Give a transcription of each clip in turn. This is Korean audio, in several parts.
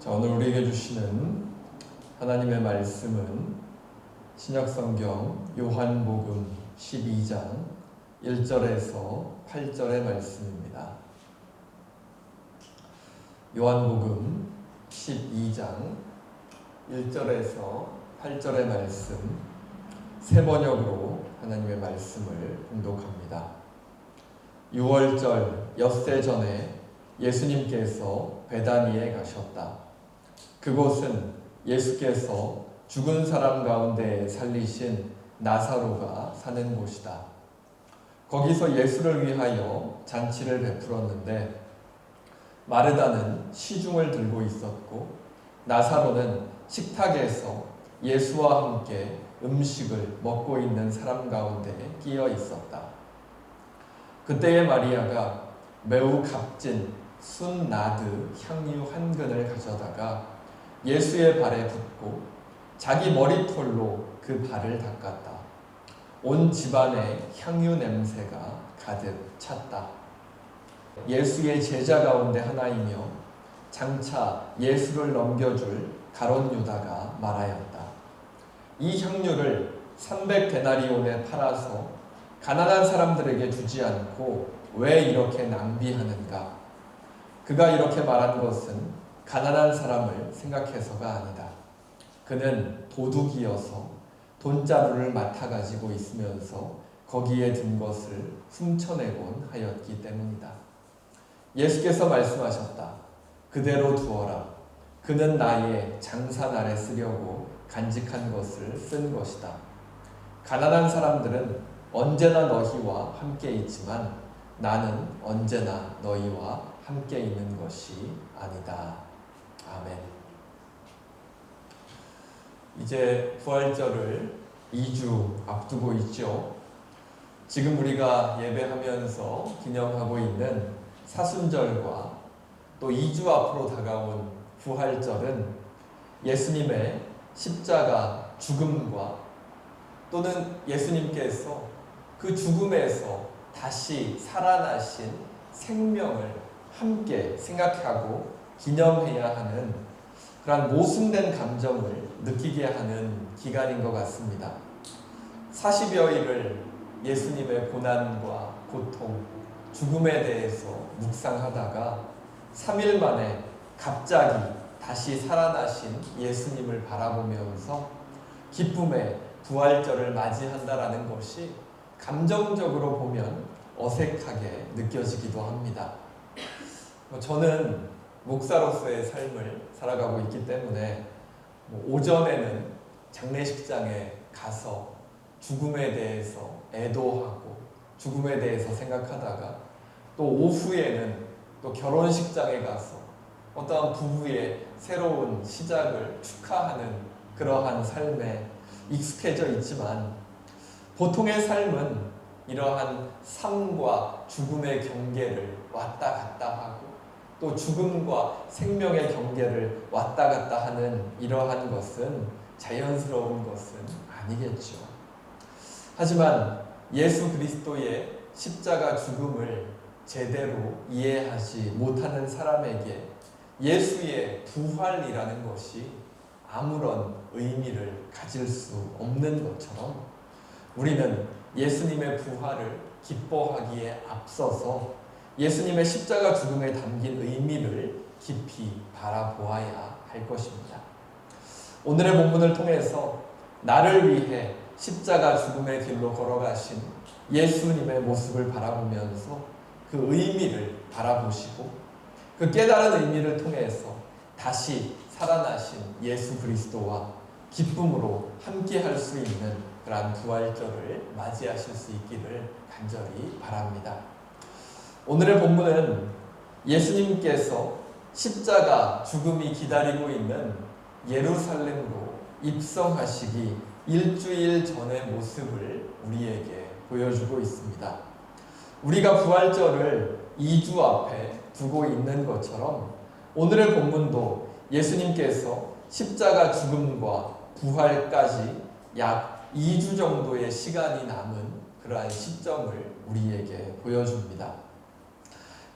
자, 오늘 우리에게 주시는 하나님의 말씀은 신약성경 요한복음 12장 1절에서 8절의 말씀입니다. 요한복음 12장 1절에서 8절의 말씀 세 번역으로 하나님의 말씀을 봉독합니다. 6월절 엿새 전에 예수님께서 베다니에 가셨다. 그곳은 예수께서 죽은 사람 가운데 살리신 나사로가 사는 곳이다. 거기서 예수를 위하여 잔치를 베풀었는데 마르다는 시중을 들고 있었고 나사로는 식탁에서 예수와 함께 음식을 먹고 있는 사람 가운데 끼어 있었다. 그때에 마리아가 매우 값진 순나드 향유 한 근을 가져다가 예수의 발에 붓고 자기 머리털로 그 발을 닦았다. 온 집안에 향유 냄새가 가득 찼다. 예수의 제자 가운데 하나이며 장차 예수를 넘겨줄 가롯 유다가 말하였다. 이 향유를 300데나리온에 팔아서 가난한 사람들에게 주지 않고 왜 이렇게 낭비하는가? 그가 이렇게 말한 것은 가난한 사람을 생각해서가 아니다. 그는 도둑이어서 돈자루를 맡아가지고 있으면서 거기에 든 것을 훔쳐내곤 하였기 때문이다. 예수께서 말씀하셨다. 그대로 두어라. 그는 나의 장사날에 쓰려고 간직한 것을 쓴 것이다. 가난한 사람들은 언제나 너희와 함께 있지만 나는 언제나 너희와 함께 있는 것이 아니다. 아멘. 이제 부활절을 2주 앞두고 있죠. 지금 우리가 예배하면서 기념하고 있는 사순절과 또 2주 앞으로 다가온 부활절은 예수님의 십자가 죽음과 또는 예수님께서 그 죽음에서 다시 살아나신 생명을 함께 생각하고 기념해야 하는 그런 모순된 감정을 느끼게 하는 기간인 것 같습니다. 40여일을 예수님의 고난과 고통, 죽음에 대해서 묵상하다가 3일 만에 갑자기 다시 살아나신 예수님을 바라보면서 기쁨의 부활절을 맞이한다라는 것이 감정적으로 보면 어색하게 느껴지기도 합니다. 저는 목사로서의 삶을 살아가고 있기 때문에 오전에는 장례식장에 가서 죽음에 대해서 애도하고 죽음에 대해서 생각하다가 또 오후에는 또 결혼식장에 가서 어떠한 부부의 새로운 시작을 축하하는 그러한 삶에 익숙해져 있지만 보통의 삶은 이러한 삶과 죽음의 경계를 왔다 갔다 하고 또 죽음과 생명의 경계를 왔다 갔다 하는 이러한 것은 자연스러운 것은 아니겠죠. 하지만 예수 그리스도의 십자가 죽음을 제대로 이해하지 못하는 사람에게 예수의 부활이라는 것이 아무런 의미를 가질 수 없는 것처럼 우리는 예수님의 부활을 기뻐하기에 앞서서 예수님의 십자가 죽음에 담긴 의미를 깊이 바라보아야 할 것입니다. 오늘의 본문을 통해서 나를 위해 십자가 죽음의 길로 걸어가신 예수님의 모습을 바라보면서 그 의미를 바라보시고 그 깨달은 의미를 통해서 다시 살아나신 예수 그리스도와 기쁨으로 함께할 수 있는 그러한 부활절을 맞이하실 수 있기를 간절히 바랍니다. 오늘의 본문은 예수님께서 십자가 죽음이 기다리고 있는 예루살렘으로 입성하시기 일주일 전의 모습을 우리에게 보여주고 있습니다. 우리가 부활절을 2주 앞에 두고 있는 것처럼 오늘의 본문도 예수님께서 십자가 죽음과 부활까지 약 2주 정도의 시간이 남은 그러한 시점을 우리에게 보여줍니다.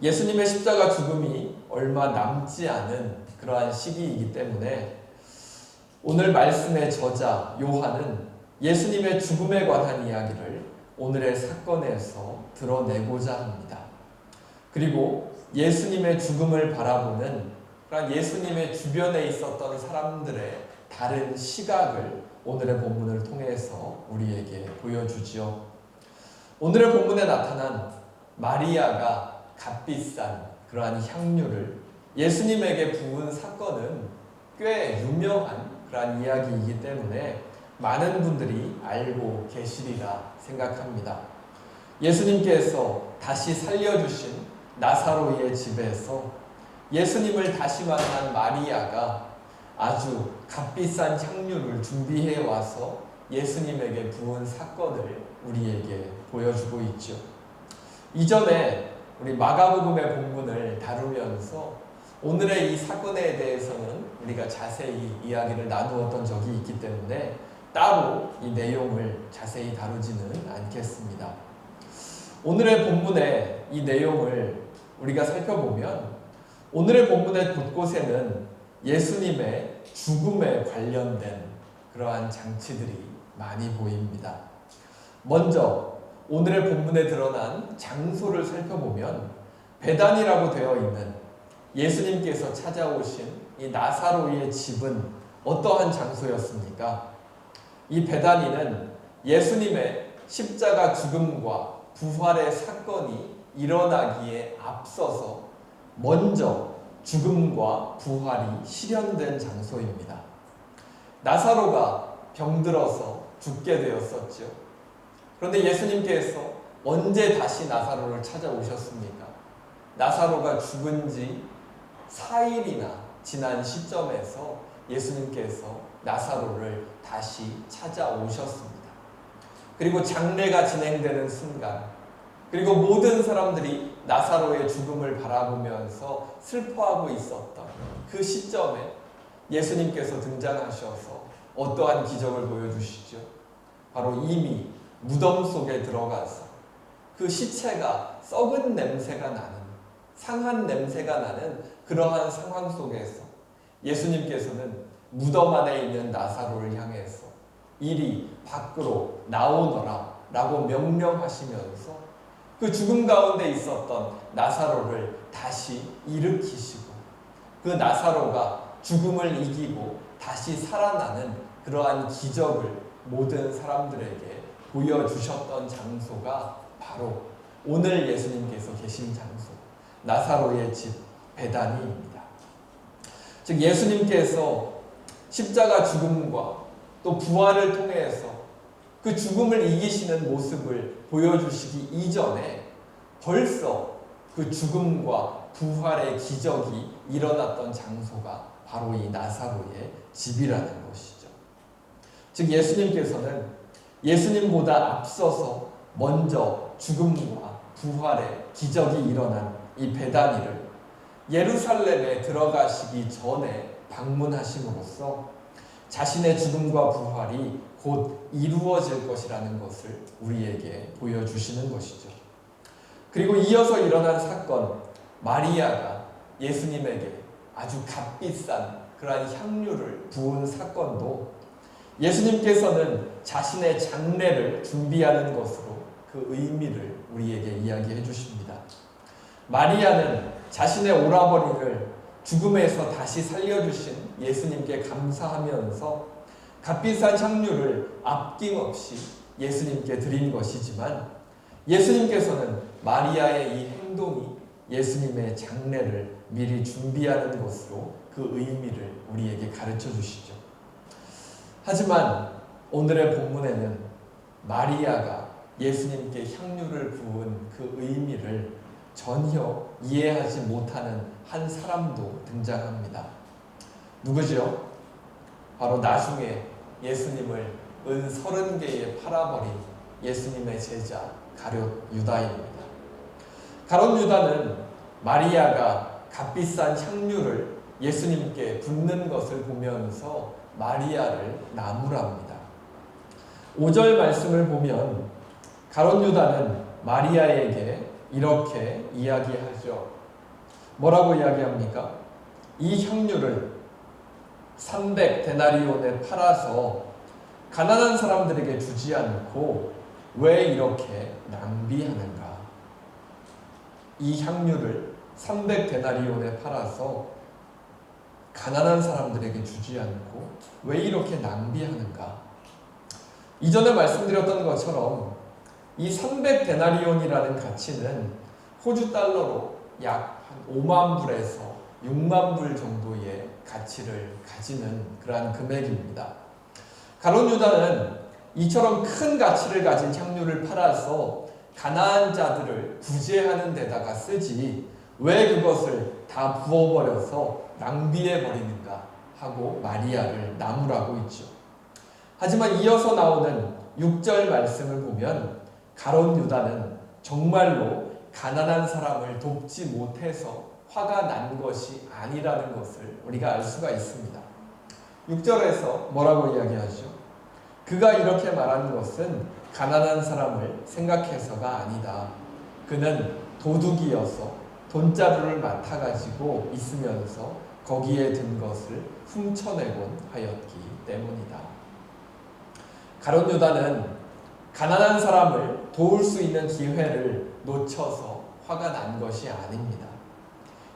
예수님의 십자가 죽음이 얼마 남지 않은 그러한 시기이기 때문에 오늘 말씀의 저자 요한은 예수님의 죽음에 관한 이야기를 오늘의 사건에서 드러내고자 합니다. 그리고 예수님의 죽음을 바라보는 그러한 예수님의 주변에 있었던 사람들의 다른 시각을 오늘의 본문을 통해서 우리에게 보여주지요. 오늘의 본문에 나타난 마리아가 값비싼 그러한 향유를 예수님에게 부은 사건은 꽤 유명한 그러한 이야기이기 때문에 많은 분들이 알고 계시리라 생각합니다. 예수님께서 다시 살려주신 나사로의 집에서 예수님을 다시 만난 마리아가 아주 값비싼 향유를 준비해 와서 예수님에게 부은 사건을 우리에게 보여주고 있죠. 이전에 우리 마가복음의 본문을 다루면서 오늘의 이 사건에 대해서는 우리가 자세히 이야기를 나누었던 적이 있기 때문에 따로 이 내용을 자세히 다루지는 않겠습니다. 오늘의 본문의 이 내용을 우리가 살펴보면 오늘의 본문의 곳곳에는 예수님의 죽음에 관련된 그러한 장치들이 많이 보입니다. 먼저 오늘의 본문에 드러난 장소를 살펴보면 베단이라고 되어 있는 예수님께서 찾아오신 이 나사로의 집은 어떠한 장소였습니까? 이 베다니는 예수님의 십자가 죽음과 부활의 사건이 일어나기에 앞서서 먼저 죽음과 부활이 실현된 장소입니다. 나사로가 병들어서 죽게 되었었죠. 그런데 예수님께서 언제 다시 나사로를 찾아오셨습니까? 나사로가 죽은 지 4일이나 지난 시점에서 예수님께서 나사로를 다시 찾아오셨습니다. 그리고 장례가 진행되는 순간, 그리고 모든 사람들이 나사로의 죽음을 바라보면서 슬퍼하고 있었던 그 시점에 예수님께서 등장하셔서 어떠한 기적을 보여주시죠? 바로 이미 무덤 속에 들어가서 그 시체가 썩은 냄새가 나는, 상한 냄새가 나는 그러한 상황 속에서 예수님께서는 무덤 안에 있는 나사로를 향해서 이리 밖으로 나오너라 라고 명령하시면서 그 죽음 가운데 있었던 나사로를 다시 일으키시고 그 나사로가 죽음을 이기고 다시 살아나는 그러한 기적을 모든 사람들에게 보여주셨던 장소가 바로 오늘 예수님께서 계신 장소, 나사로의 집 베다니입니다. 즉 예수님께서 십자가 죽음과 또 부활을 통해서 그 죽음을 이기시는 모습을 보여주시기 이전에 벌써 그 죽음과 부활의 기적이 일어났던 장소가 바로 이 나사로의 집이라는 것이죠. 즉 예수님께서는 예수님보다 앞서서 먼저 죽음과 부활의 기적이 일어난 이 베다니를 예루살렘에 들어가시기 전에 방문하심으로써 자신의 죽음과 부활이 곧 이루어질 것이라는 것을 우리에게 보여주시는 것이죠. 그리고 이어서 일어난 사건, 마리아가 예수님에게 아주 값비싼 그러한 향유를 부은 사건도 예수님께서는 자신의 장례를 준비하는 것으로 그 의미를 우리에게 이야기해 주십니다. 마리아는 자신의 오라버니를 죽음에서 다시 살려주신 예수님께 감사하면서 값비싼 향유를 아낌없이 예수님께 드린 것이지만 예수님께서는 마리아의 이 행동이 예수님의 장례를 미리 준비하는 것으로 그 의미를 우리에게 가르쳐 주시죠. 하지만 오늘의 본문에는 마리아가 예수님께 향유를 부은 그 의미를 전혀 이해하지 못하는 한 사람도 등장합니다. 누구죠? 바로 나중에 예수님을 은 30개에 팔아버린 예수님의 제자 가룟 유다입니다. 가룟 유다는 마리아가 값비싼 향유를 예수님께 붓는 것을 보면서 마리아를 나무랍니다. 5절 말씀을 보면 가룟 유다는 마리아에게 이렇게 이야기하죠. 뭐라고 이야기합니까? 이 향유를 300데나리온에 팔아서 가난한 사람들에게 주지 않고 왜 이렇게 낭비하는가? 이 향유를 300데나리온에 팔아서 가난한 사람들에게 주지 않고 왜 이렇게 낭비하는가? 이전에 말씀드렸던 것처럼 이 300데나리온이라는 가치는 호주 달러로 약 한 5만 불에서 6만 불 정도의 가치를 가지는 그러한 금액입니다. 가룟 유다는 이처럼 큰 가치를 가진 향유를 팔아서 가난한 자들을 구제하는 데다가 쓰지 왜 그것을 다 부어버려서 낭비해버리는가 하고 마리아를 나무라고 있죠. 하지만 이어서 나오는 6절 말씀을 보면 가룟 유다는 정말로 가난한 사람을 돕지 못해서 화가 난 것이 아니라는 것을 우리가 알 수가 있습니다. 6절에서 뭐라고 이야기하죠? 그가 이렇게 말하는 것은 가난한 사람을 생각해서가 아니다. 그는 도둑이어서 돈자루를 맡아가지고 있으면서 거기에 든 것을 훔쳐내곤 하였기 때문이다. 가룟 유다는 가난한 사람을 도울 수 있는 기회를 놓쳐서 화가 난 것이 아닙니다.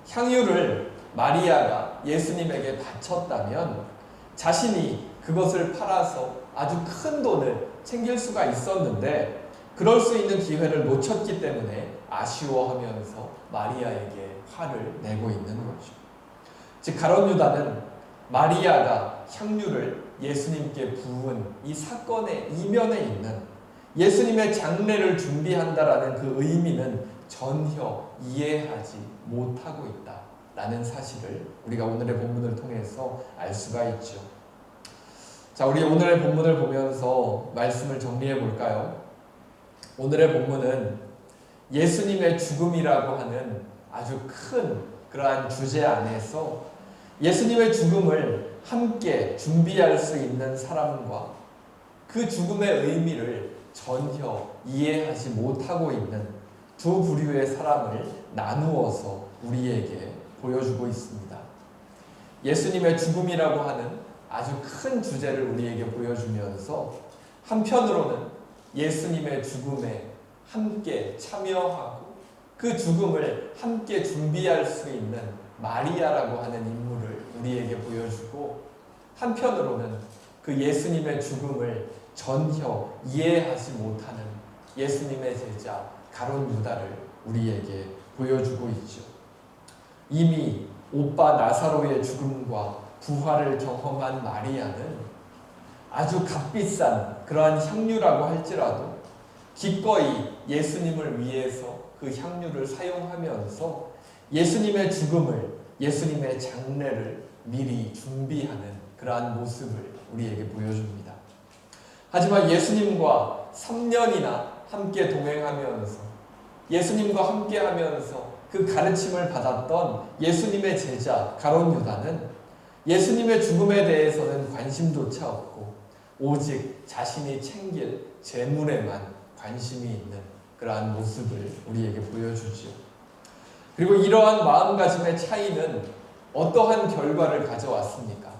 향유를 마리아가 예수님에게 바쳤다면 자신이 그것을 팔아서 아주 큰 돈을 챙길 수가 있었는데 그럴 수 있는 기회를 놓쳤기 때문에 아쉬워하면서 마리아에게 화를 내고 있는 거죠. 즉 가룟 유다는 마리아가 향유를 예수님께 부은 이 사건의 이면에 있는 예수님의 장례를 준비한다라는 그 의미는 전혀 이해하지 못하고 있다라는 사실을 우리가 오늘의 본문을 통해서 알 수가 있죠. 자, 우리 오늘의 본문을 보면서 말씀을 정리해 볼까요? 오늘의 본문은 예수님의 죽음이라고 하는 아주 큰 그러한 주제 안에서 예수님의 죽음을 함께 준비할 수 있는 사람과 그 죽음의 의미를 전혀 이해하지 못하고 있는 두 부류의 사람을 나누어서 우리에게 보여주고 있습니다. 예수님의 죽음이라고 하는 아주 큰 주제를 우리에게 보여주면서 한편으로는 예수님의 죽음에 함께 참여하고 그 죽음을 함께 준비할 수 있는 마리아라고 하는 인물을 우리에게 보여주고 한편으로는 그 예수님의 죽음을 전혀 이해하지 못하는 예수님의 제자 가룟 유다를 우리에게 보여주고 있죠. 이미 오빠 나사로의 죽음과 부활을 경험한 마리아는 아주 값비싼 그러한 향유라고 할지라도 기꺼이 예수님을 위해서 그 향유를 사용하면서 예수님의 죽음을, 예수님의 장례를 미리 준비하는 그러한 모습을 우리에게 보여줍니다. 하지만 예수님과 3년이나 함께 동행하면서 예수님과 함께 하면서 그 가르침을 받았던 예수님의 제자 가룟 유다는 예수님의 죽음에 대해서는 관심조차 없고 오직 자신이 챙길 재물에만 관심이 있는 그러한 모습을 우리에게 보여주죠. 그리고 이러한 마음가짐의 차이는 어떠한 결과를 가져왔습니까?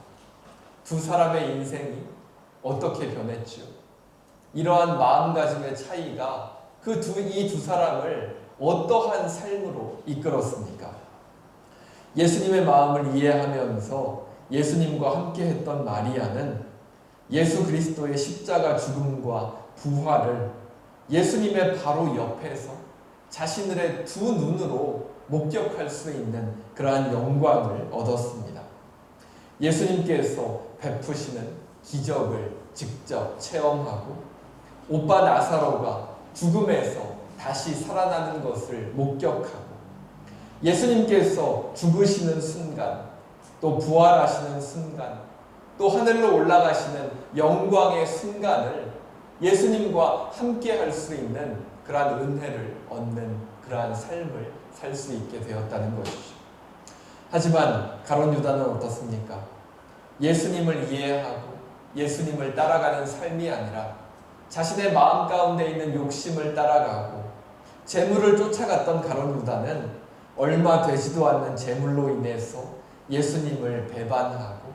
두 사람의 인생이 어떻게 변했죠? 이러한 마음가짐의 차이가 이 두 사람을 어떠한 삶으로 이끌었습니까? 예수님의 마음을 이해하면서 예수님과 함께했던 마리아는 예수 그리스도의 십자가 죽음과 부활을 예수님의 바로 옆에서 자신들의 두 눈으로 목격할 수 있는 그러한 영광을 얻었습니다. 예수님께서 베푸시는 기적을 직접 체험하고 오빠 나사로가 죽음에서 다시 살아나는 것을 목격하고 예수님께서 죽으시는 순간 또 부활하시는 순간 또 하늘로 올라가시는 영광의 순간을 예수님과 함께 할 수 있는 그러한 은혜를 얻는 그러한 삶을 살 수 있게 되었다는 것이죠. 하지만 가룟 유다는 어떻습니까? 예수님을 이해하고 예수님을 따라가는 삶이 아니라 자신의 마음 가운데 있는 욕심을 따라가고 재물을 쫓아갔던 가룟 유다는 얼마 되지도 않는 재물로 인해서 예수님을 배반하고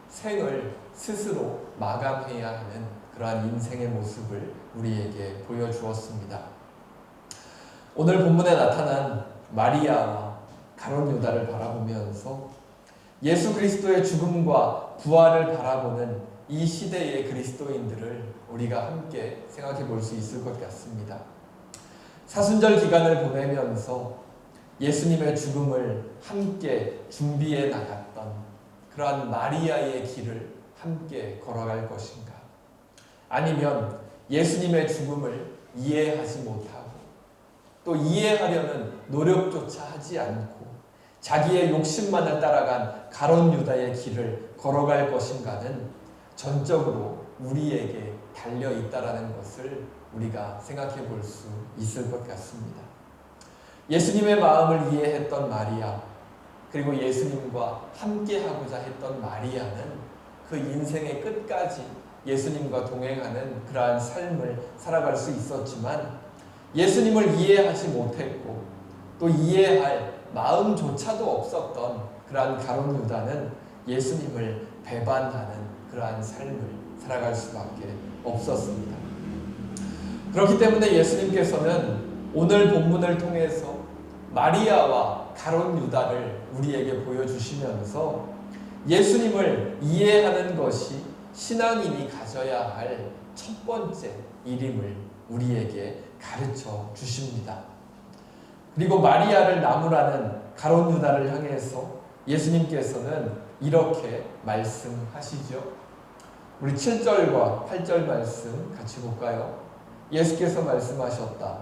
생을 스스로 마감해야 하는 그러한 인생의 모습을 우리에게 보여주었습니다. 오늘 본문에 나타난 마리아와 가룟 유다를 바라보면서 예수 그리스도의 죽음과 부활을 바라보는 이 시대의 그리스도인들을 우리가 함께 생각해 볼 수 있을 것 같습니다. 사순절 기간을 보내면서 예수님의 죽음을 함께 준비해 나갔던 그러한 마리아의 길을 함께 걸어갈 것인가? 아니면 예수님의 죽음을 이해하지 못하고 또 이해하려는 노력조차 하지 않고 자기의 욕심만을 따라간 가룟 유다의 길을 걸어갈 것인가는 전적으로 우리에게 달려 있다라는 것을 우리가 생각해 볼 수 있을 것 같습니다. 예수님의 마음을 이해했던 마리아, 그리고 예수님과 함께하고자 했던 마리아는 그 인생의 끝까지 예수님과 동행하는 그러한 삶을 살아갈 수 있었지만 예수님을 이해하지 못했고 또 이해할 마음조차도 없었던 그러한 가룟 유다는 예수님을 배반하는 그러한 삶을 살아갈 수밖에 없었습니다. 그렇기 때문에 예수님께서는 오늘 본문을 통해서 마리아와 가룟 유다를 우리에게 보여주시면서 예수님을 이해하는 것이 신앙인이 가져야 할 첫 번째 일임을 우리에게 가르쳐 주십니다. 그리고 마리아를 나무라는 가룟 유다를 향해서 예수님께서는 이렇게 말씀하시죠. 우리 7절과 8절 말씀 같이 볼까요? 예수께서 말씀하셨다.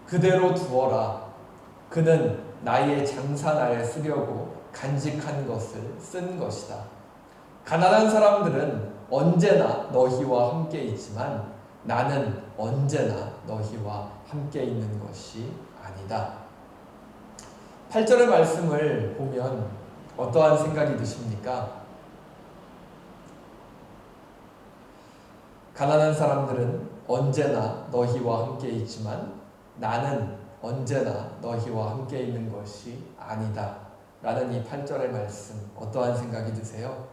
그대로 두어라. 그는 나의 장사나에 쓰려고 간직한 것을 쓴 것이다. 가난한 사람들은 언제나 너희와 함께 있지만 나는 언제나 너희와 함께 있는 것이 아니다. 8절의 말씀을 보면 어떠한 생각이 드십니까? 가난한 사람들은 언제나 너희와 함께 있지만 나는 언제나 너희와 함께 있는 것이 아니다. 라는 이 8절의 말씀 어떠한 생각이 드세요?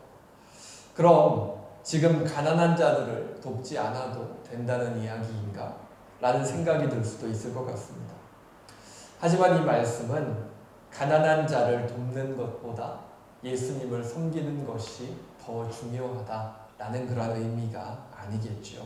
그럼 지금 가난한 자들을 돕지 않아도 된다는 이야기인가? 라는 생각이 들 수도 있을 것 같습니다. 하지만 이 말씀은 가난한 자를 돕는 것보다 예수님을 섬기는 것이 더 중요하다라는 그런 의미가 아니겠죠.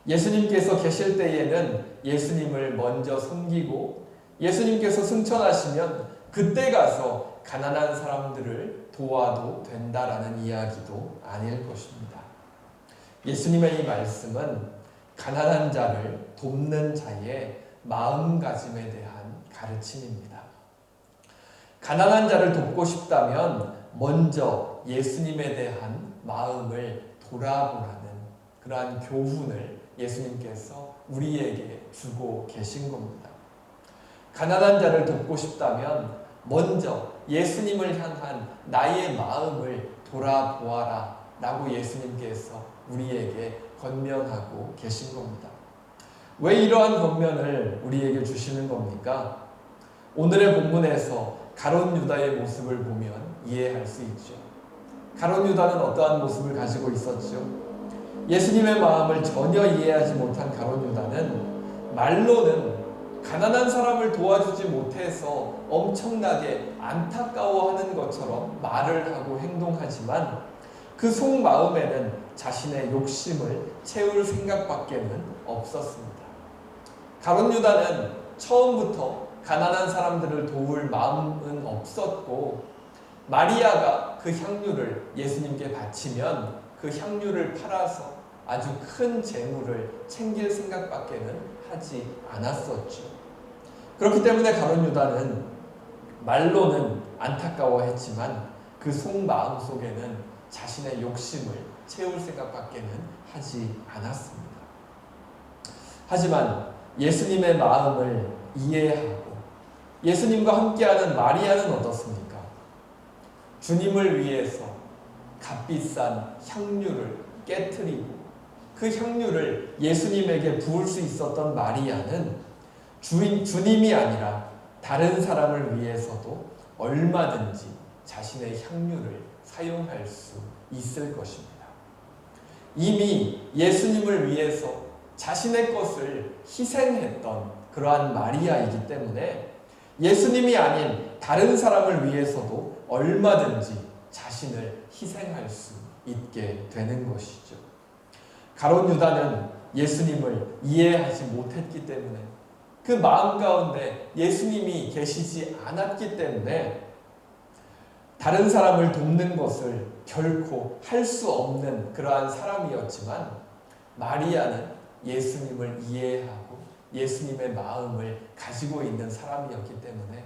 예수님께서 계실 때에는 예수님을 먼저 섬기고 예수님께서 승천하시면 그때 가서 가난한 사람들을 도와도 된다라는 이야기도 아닐 것입니다. 예수님의 이 말씀은 가난한 자를 돕는 자의 마음가짐에 대한 가르침입니다. 가난한 자를 돕고 싶다면 먼저 예수님에 대한 마음을 돌아보라는 그러한 교훈을 예수님께서 우리에게 주고 계신 겁니다. 가난한 자를 돕고 싶다면 먼저 예수님을 향한 나의 마음을 돌아보아라 라고 예수님께서 우리에게 권면하고 계신 겁니다. 왜 이러한 권면을 우리에게 주시는 겁니까? 오늘의 본문에서 가룟 유다의 모습을 보면 이해할 수 있죠. 가룟 유다는 어떠한 모습을 가지고 있었죠? 예수님의 마음을 전혀 이해하지 못한 가룟 유다는 말로는 가난한 사람을 도와주지 못해서 엄청나게 안타까워하는 것처럼 말을 하고 행동하지만 그 속마음에는 자신의 욕심을 채울 생각밖에는 없었습니다. 가룟 유다는 처음부터 가난한 사람들을 도울 마음은 없었고 마리아가 그 향유를 예수님께 바치면 그 향유를 팔아서 아주 큰 재물을 챙길 생각밖에는 하지 않았었죠. 그렇기 때문에 가룟 유다는 말로는 안타까워했지만 그 속마음 속에는 자신의 욕심을 채울 생각밖에는 하지 않았습니다. 하지만 예수님의 마음을 이해하고 예수님과 함께하는 마리아는 어떻습니까? 주님을 위해서 값비싼 향유를 깨트리고 그 향유를 예수님에게 부을 수 있었던 마리아는 주님이 아니라 다른 사람을 위해서도 얼마든지 자신의 향유를 사용할 수 있을 것입니다. 이미 예수님을 위해서 자신의 것을 희생했던 그러한 마리아이기 때문에 예수님이 아닌 다른 사람을 위해서도 얼마든지 자신을 희생할 수 있게 되는 것이죠. 가룟 유다는 예수님을 이해하지 못했기 때문에, 그 마음 가운데 예수님이 계시지 않았기 때문에 다른 사람을 돕는 것을 결코 할 수 없는 그러한 사람이었지만, 마리아는 예수님을 이해하고 예수님의 마음을 가지고 있는 사람이었기 때문에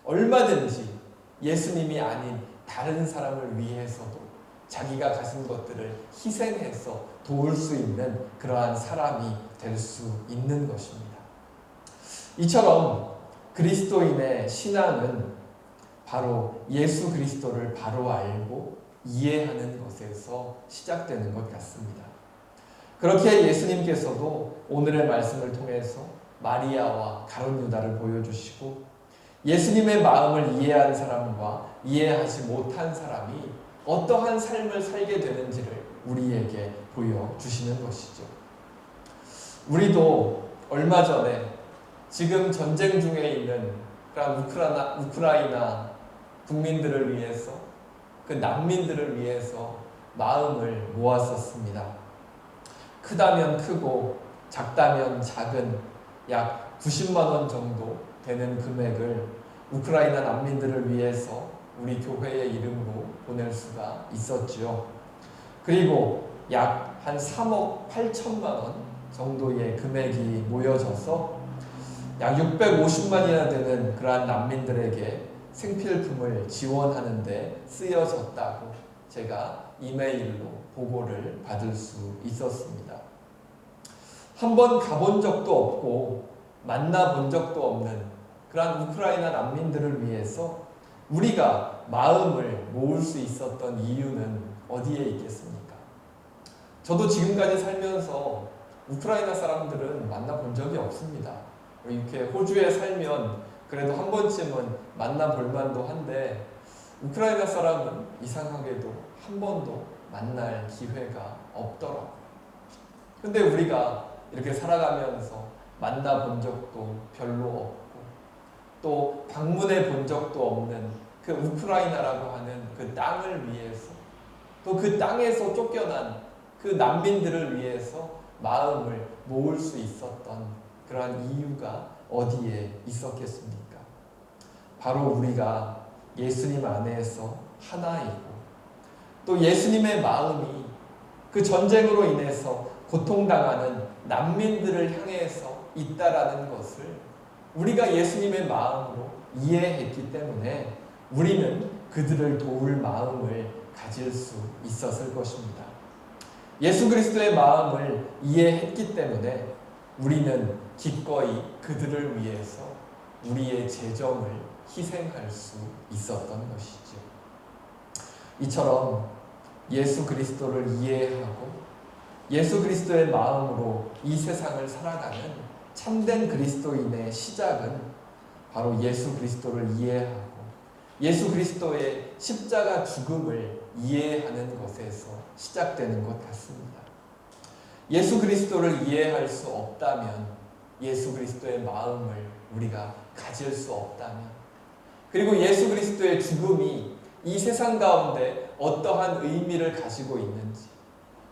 얼마든지 예수님이 아닌 다른 사람을 위해서도 자기가 가진 것들을 희생해서 도울 수 있는 그러한 사람이 될 수 있는 것입니다. 이처럼 그리스도인의 신앙은 바로 예수 그리스도를 바로 알고 이해하는 것에서 시작되는 것 같습니다. 그렇게 예수님께서도 오늘의 말씀을 통해서 마리아와 가룟 유다를 보여주시고, 예수님의 마음을 이해한 사람과 이해하지 못한 사람이 어떠한 삶을 살게 되는지를 우리에게 보여주시는 것이죠. 우리도 얼마 전에 지금 전쟁 중에 있는 그런 우크라이나 국민들을 위해서, 그 난민들을 위해서 마음을 모았었습니다. 크다면 크고 작다면 작은 약 90만 원 정도 되는 금액을 우크라이나 난민들을 위해서 우리 교회의 이름으로 보낼 수가 있었지요. 그리고 약 한 3억 8천만 원 정도의 금액이 모여져서 약 650만이나 되는 그러한 난민들에게 생필품을 지원하는 데 쓰여졌다고 제가 이메일로 보고를 받을 수 있었습니다. 한번 가본 적도 없고 만나본 적도 없는 그러한 우크라이나 난민들을 위해서 우리가 마음을 모을 수 있었던 이유는 어디에 있겠습니까? 저도 지금까지 살면서 우크라이나 사람들은 만나본 적이 없습니다. 이렇게 호주에 살면 그래도 한 번쯤은 만나볼 만도 한데, 우크라이나 사람은 이상하게도 한 번도 만날 기회가 없더라고요. 근데 우리가 이렇게 살아가면서 만나본 적도 별로 없고, 또 방문해 본 적도 없는 그 우크라이나라고 하는 그 땅을 위해서, 또 그 땅에서 쫓겨난 그 난민들을 위해서 마음을 모을 수 있었던 그러한 이유가 어디에 있었겠습니까? 바로 우리가 예수님 안에서 하나이고, 또 예수님의 마음이 그 전쟁으로 인해서 고통당하는 난민들을 향해서 있다라는 것을 우리가 예수님의 마음으로 이해했기 때문에 우리는 그들을 도울 마음을 가질 수 있었을 것입니다. 예수 그리스도의 마음을 이해했기 때문에 우리는 기꺼이 그들을 위해서 우리의 재정을 희생할 수 있었던 것이죠. 이처럼 예수 그리스도를 이해하고 예수 그리스도의 마음으로 이 세상을 살아가는 참된 그리스도인의 시작은 바로 예수 그리스도를 이해하고 예수 그리스도의 십자가 죽음을 이해하는 것에서 시작되는 것 같습니다. 예수 그리스도를 이해할 수 없다면, 예수 그리스도의 마음을 우리가 가질 수 없다면, 그리고 예수 그리스도의 죽음이 이 세상 가운데 어떠한 의미를 가지고 있는지,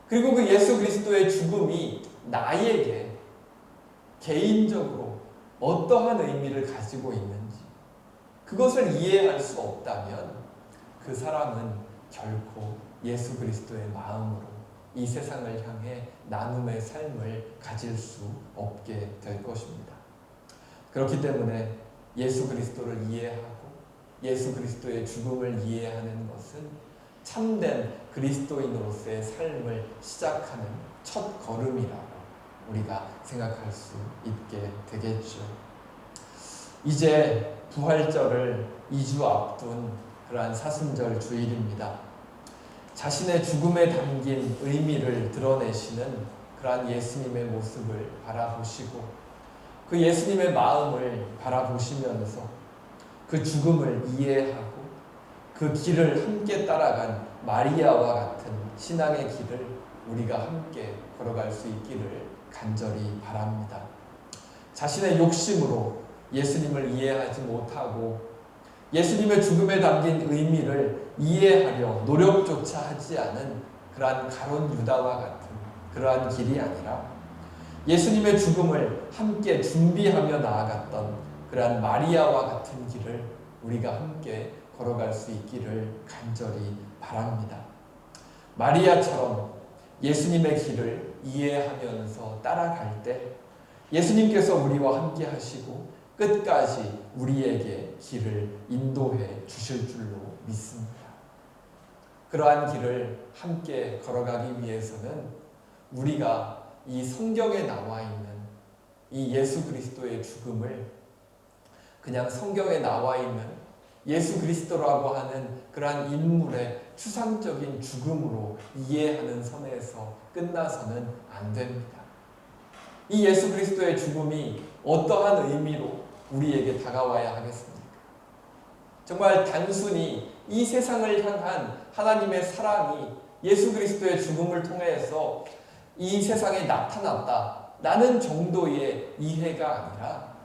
그리고 그 예수 그리스도의 죽음이 나에게 개인적으로 어떠한 의미를 가지고 있는지, 그것을 이해할 수 없다면 그 사람은 결코 예수 그리스도의 마음으로 이 세상을 향해 나눔의 삶을 가질 수 없게 될 것입니다. 그렇기 때문에 예수 그리스도를 이해하고 예수 그리스도의 죽음을 이해하는 것은 참된 그리스도인으로서의 삶을 시작하는 첫 걸음이라고 우리가 생각할 수 있게 되겠죠. 이제 부활절을 2주 앞둔 그러한 사순절 주일입니다. 자신의 죽음에 담긴 의미를 드러내시는 그러한 예수님의 모습을 바라보시고, 그 예수님의 마음을 바라보시면서 그 죽음을 이해하고 그 길을 함께 따라간 마리아와 같은 신앙의 길을 우리가 함께 걸어갈 수 있기를 간절히 바랍니다. 자신의 욕심으로 예수님을 이해하지 못하고 예수님의 죽음에 담긴 의미를 이해하려 노력조차 하지 않은 그러한 가룟 유다와 같은 그러한 길이 아니라 예수님의 죽음을 함께 준비하며 나아갔던 그러한 마리아와 같은 길을 우리가 함께 걸어갈 수 있기를 간절히 바랍니다. 마리아처럼 예수님의 길을 이해하면서 따라갈 때 예수님께서 우리와 함께 하시고 끝까지 우리에게 길을 인도해 주실 줄로 믿습니다. 그러한 길을 함께 걸어가기 위해서는 우리가 이 성경에 나와 있는 이 예수 그리스도의 죽음을 그냥 성경에 나와 있는 예수 그리스도라고 하는 그러한 인물의 추상적인 죽음으로 이해하는 선에서 끝나서는 안 됩니다. 이 예수 그리스도의 죽음이 어떠한 의미로 우리에게 다가와야 하겠습니까? 정말 단순히 이 세상을 향한 하나님의 사랑이 예수 그리스도의 죽음을 통해서 이 세상에 나타났다 라는 정도의 이해가 아니라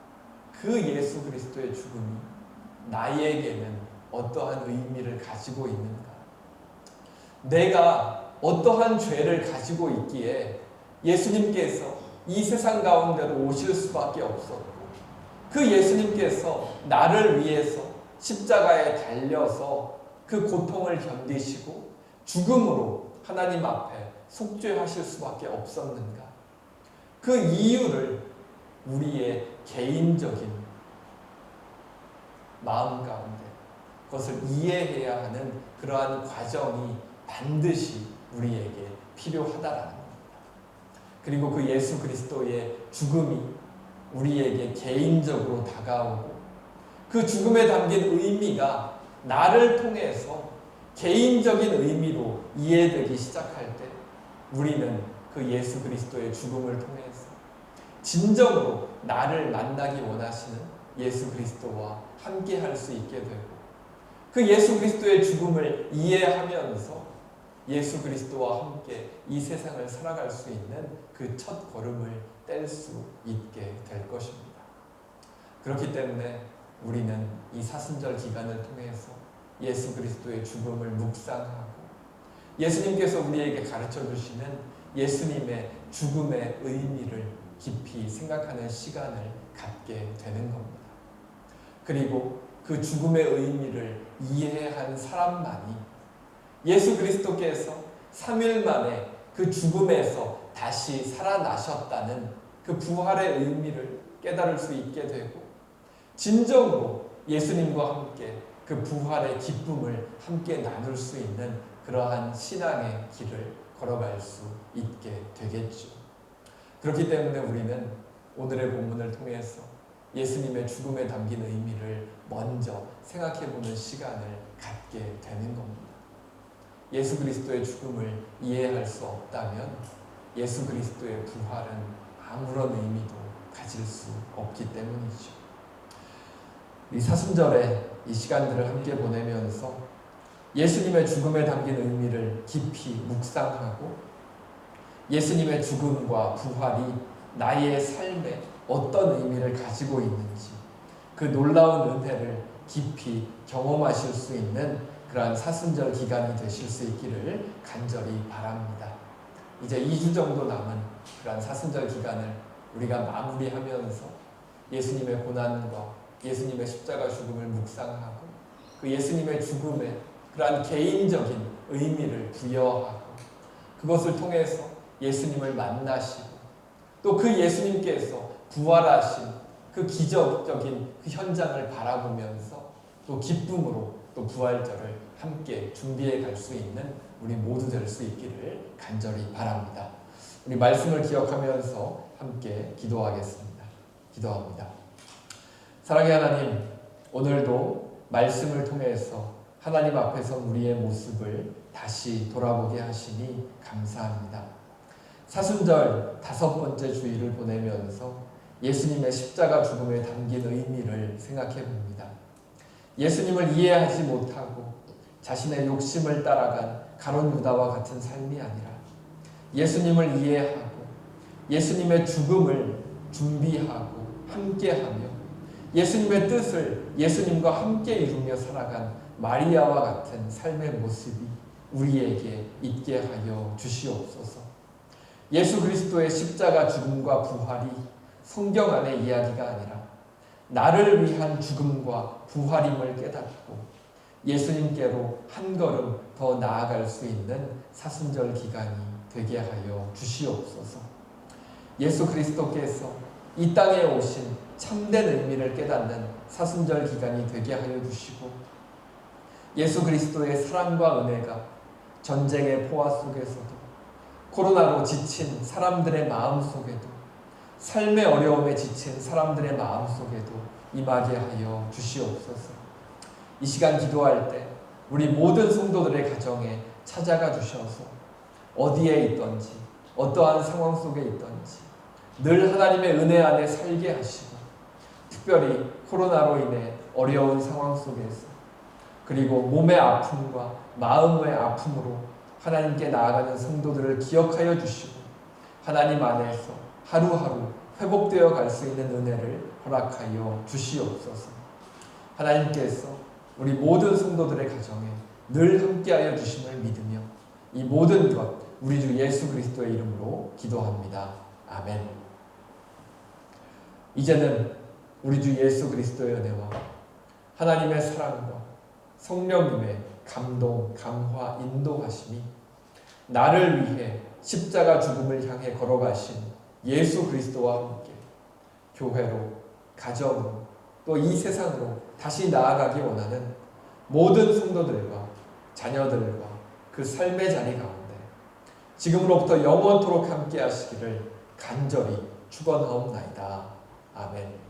그 예수 그리스도의 죽음이 나에게는 어떠한 의미를 가지고 있는가? 내가 어떠한 죄를 가지고 있기에 예수님께서 이 세상 가운데로 오실 수밖에 없었고 그 예수님께서 나를 위해서 십자가에 달려서 그 고통을 견디시고 죽음으로 하나님 앞에 속죄하실 수밖에 없었는가? 그 이유를 우리의 개인적인 마음 가운데 그것을 이해해야 하는 그러한 과정이 반드시 우리에게 필요하다라는 겁니다. 그리고 그 예수 그리스도의 죽음이 우리에게 개인적으로 다가오고 그 죽음에 담긴 의미가 나를 통해서 개인적인 의미로 이해되기 시작할 때 우리는 그 예수 그리스도의 죽음을 통해서 진정으로 나를 만나기 원하시는 예수 그리스도와 함께 할 수 있게 되고 그 예수 그리스도의 죽음을 이해하면서 예수 그리스도와 함께 이 세상을 살아갈 수 있는 그 첫 걸음을 뗄 수 있게 될 것입니다. 그렇기 때문에 우리는 이 사순절 기간을 통해서 예수 그리스도의 죽음을 묵상하고 예수님께서 우리에게 가르쳐 주시는 예수님의 죽음의 의미를 깊이 생각하는 시간을 갖게 되는 겁니다. 그리고 그 죽음의 의미를 이해한 사람만이 예수 그리스도께서 3일 만에 그 죽음에서 다시 살아나셨다는 그 부활의 의미를 깨달을 수 있게 되고 진정으로 예수님과 함께 그 부활의 기쁨을 함께 나눌 수 있는 그러한 신앙의 길을 걸어갈 수 있게 되겠죠. 그렇기 때문에 우리는 오늘의 본문을 통해서 예수님의 죽음에 담긴 의미를 먼저 생각해보는 시간을 갖게 되는 겁니다. 예수 그리스도의 죽음을 이해할 수 없다면 예수 그리스도의 부활은 아무런 의미도 가질 수 없기 때문이죠. 이 사순절에 이 시간들을 함께 보내면서 예수님의 죽음에 담긴 의미를 깊이 묵상하고 예수님의 죽음과 부활이 나의 삶에 어떤 의미를 가지고 있는지 그 놀라운 은혜를 깊이 경험하실 수 있는 그러한 사순절 기간이 되실 수 있기를 간절히 바랍니다. 이제 2주 정도 남은 그러한 사순절 기간을 우리가 마무리하면서 예수님의 고난과 예수님의 십자가 죽음을 묵상하고 그 예수님의 죽음에 그러한 개인적인 의미를 부여하고 그것을 통해서 예수님을 만나시고 또 그 예수님께서 부활하신 그 기적적인 그 현장을 바라보면서 또 기쁨으로 또 부활절을 함께 준비해 갈 수 있는 우리 모두 될 수 있기를 간절히 바랍니다. 우리 말씀을 기억하면서 함께 기도하겠습니다. 기도합니다. 사랑의 하나님, 오늘도 말씀을 통해서 하나님 앞에서 우리의 모습을 다시 돌아보게 하시니 감사합니다. 사순절 5번째 주일을 보내면서 예수님의 십자가 죽음에 담긴 의미를 생각해 봅니다. 예수님을 이해하지 못하고 자신의 욕심을 따라간 가룟 유다와 같은 삶이 아니라 예수님을 이해하고 예수님의 죽음을 준비하고 함께하며 예수님의 뜻을 예수님과 함께 이루며 살아간 마리아와 같은 삶의 모습이 우리에게 있게 하여 주시옵소서. 예수 그리스도의 십자가 죽음과 부활이 성경 안의 이야기가 아니라 나를 위한 죽음과 부활임을 깨닫고 예수님께로 한 걸음 더 나아갈 수 있는 사순절 기간이 되게 하여 주시옵소서. 예수 그리스도께서 이 땅에 오신 참된 의미를 깨닫는 사순절 기간이 되게 하여 주시고 예수 그리스도의 사랑과 은혜가 전쟁의 포화 속에서도 코로나로 지친 사람들의 마음 속에도 삶의 어려움에 지친 사람들의 마음 속에도 임하게 하여 주시옵소서. 이 시간 기도할 때 우리 모든 성도들의 가정에 찾아가 주셔서 어디에 있든지 어떠한 상황 속에 있든지 늘 하나님의 은혜 안에 살게 하시고 특별히 코로나로 인해 어려운 상황 속에서 그리고 몸의 아픔과 마음의 아픔으로 하나님께 나아가는 성도들을 기억하여 주시고 하나님 안에서 하루하루 회복되어 갈 수 있는 은혜를 허락하여 주시옵소서. 하나님께서 우리 모든 성도들의 가정에 늘 함께하여 주심을 믿으며 이 모든 것 우리 주 예수 그리스도의 이름으로 기도합니다. 아멘. 이제는 우리 주 예수 그리스도의 은혜와 하나님의 사랑과 성령님의 감동, 감화, 인도하심이 나를 위해 십자가 죽음을 향해 걸어가신 예수 그리스도와 함께 교회로, 가정으로, 또 이 세상으로 다시 나아가기 원하는 모든 성도들과 자녀들과 그 삶의 자리 가운데 지금으로부터 영원토록 함께 하시기를 간절히 축원하옵나이다. 아멘.